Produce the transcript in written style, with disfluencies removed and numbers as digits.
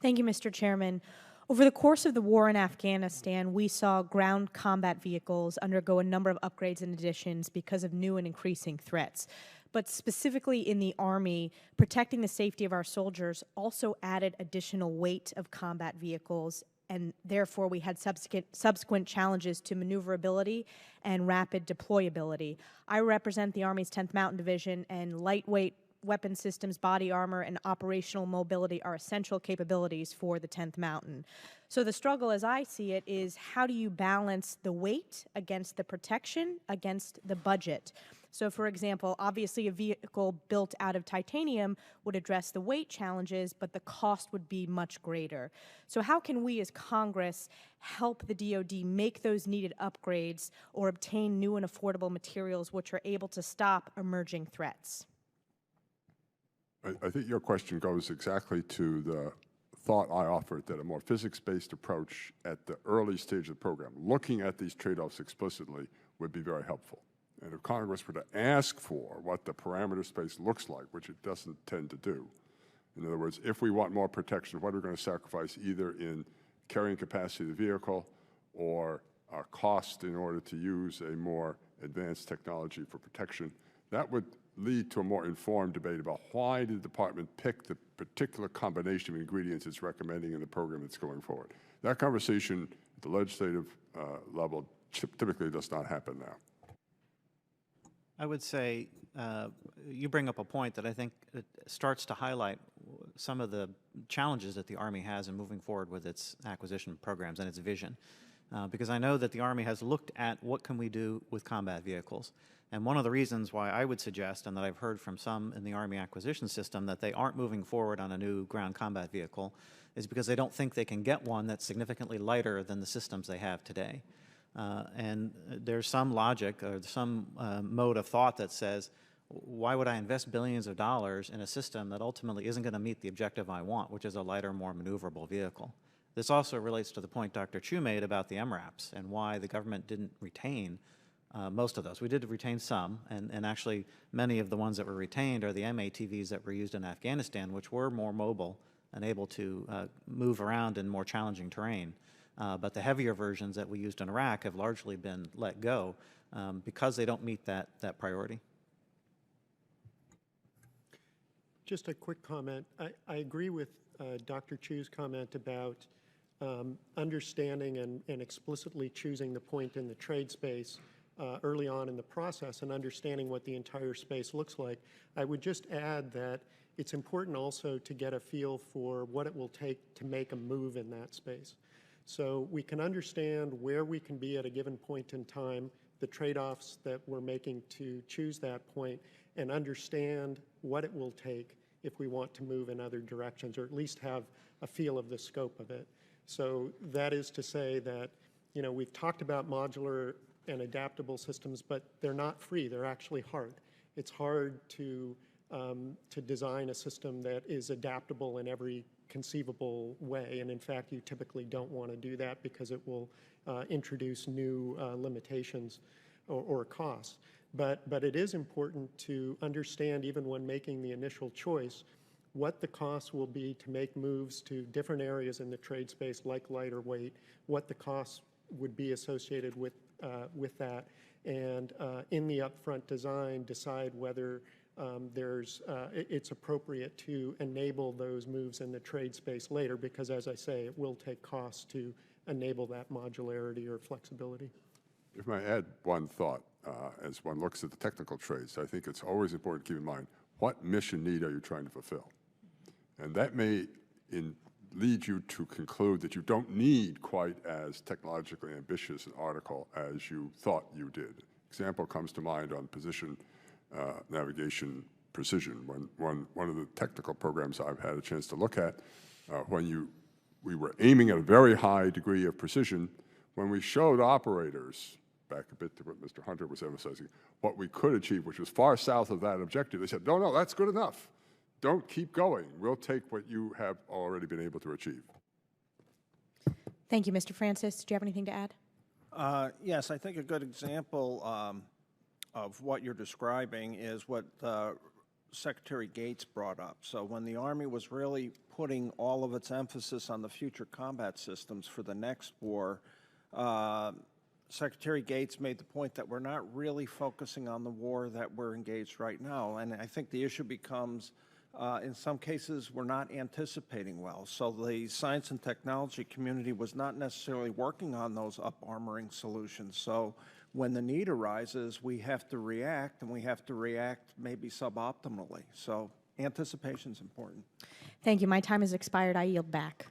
Thank you, Mr. Chairman. Over the course of the war in Afghanistan, we saw ground combat vehicles undergo a number of upgrades and additions because of new and increasing threats. But specifically in the Army, protecting the safety of our soldiers also added additional weight of combat vehicles, and therefore we had subsequent challenges to maneuverability and rapid deployability. I represent the Army's 10th Mountain Division, and lightweight weapon systems, body armor, and operational mobility are essential capabilities for the 10th Mountain. So the struggle, as I see it, is how do you balance the weight against the protection against the budget? So, for example, obviously a vehicle built out of titanium would address the weight challenges, but the cost would be much greater. So how can we as Congress help the DoD make those needed upgrades or obtain new and affordable materials which are able to stop emerging threats? I think your question goes exactly to the thought I offered, that a more physics-based approach at the early stage of the program, looking at these trade-offs explicitly, would be very helpful. And if Congress were to ask for what the parameter space looks like, which it doesn't tend to do, in other words, if we want more protection, what are we going to sacrifice either in carrying capacity of the vehicle or cost in order to use a more advanced technology for protection, that would lead to a more informed debate about why did the department pick the particular combination of ingredients it's recommending in the program that's going forward. That conversation at the legislative level typically does not happen now. I would say you bring up a point that I think it starts to highlight some of the challenges that the Army has in moving forward with its acquisition programs and its vision. Because I know that the Army has looked at what can we do with combat vehicles. And one of the reasons why I would suggest, and that I've heard from some in the Army acquisition system, that they aren't moving forward on a new ground combat vehicle is because they don't think they can get one that's significantly lighter than the systems they have today. And there's some logic or some mode of thought that says, why would I invest billions of dollars in a system that ultimately isn't going to meet the objective I want, which is a lighter, more maneuverable vehicle? This also relates to the point Dr. Chu made about the MRAPs and why the government didn't retain most of those. We did retain some, and actually many of the ones that were retained are the MATVs that were used in Afghanistan, which were more mobile and able to move around in more challenging terrain. But the heavier versions that we used in Iraq have largely been let go because they don't meet that priority. Just a quick comment. I agree with Dr. Chu's comment about understanding and explicitly choosing the point in the trade space early on in the process and understanding what the entire space looks like. I would just add that it's important also to get a feel for what it will take to make a move in that space. So we can understand where we can be at a given point in time, the trade-offs that we're making to choose that point, and understand what it will take if we want to move in other directions, or at least have a feel of the scope of it. So that is to say that, you know, we've talked about modular and adaptable systems, but they're not free. They're actually hard. It's hard to design a system that is adaptable in every conceivable way, and in fact, you typically don't want to do that because it will introduce new limitations or costs. But it is important to understand, even when making the initial choice, what the costs will be to make moves to different areas in the trade space, like lighter weight, what the costs would be associated with that, and in the upfront design, decide whether it's appropriate to enable those moves in the trade space later, because as I say, it will take costs to enable that modularity or flexibility. If I add one thought, as one looks at the technical trades, I think it's always important to keep in mind, what mission need are you trying to fulfill? And that may lead you to conclude that you don't need quite as technologically ambitious an article as you thought you did. Example comes to mind on position navigation precision. One of the technical programs I've had a chance to look at, we were aiming at a very high degree of precision. When we showed operators, back a bit to what Mr. Hunter was emphasizing, what we could achieve, which was far south of that objective, they said, no, that's good enough. Don't keep going. We'll take what you have already been able to achieve. Thank you, Mr. Francis. Do you have anything to add? Yes, I think a good example of what you're describing is what Secretary Gates brought up. So when the Army was really putting all of its emphasis on the future combat systems for the next war, Secretary Gates made the point that we're not really focusing on the war that we're engaged right now. And I think the issue becomes, in some cases, we're not anticipating well. So the science and technology community was not necessarily working on those up-armoring solutions. So when the need arises, we have to react, and we have to react maybe suboptimally. So anticipation is important. Thank you. My time has expired. I yield back.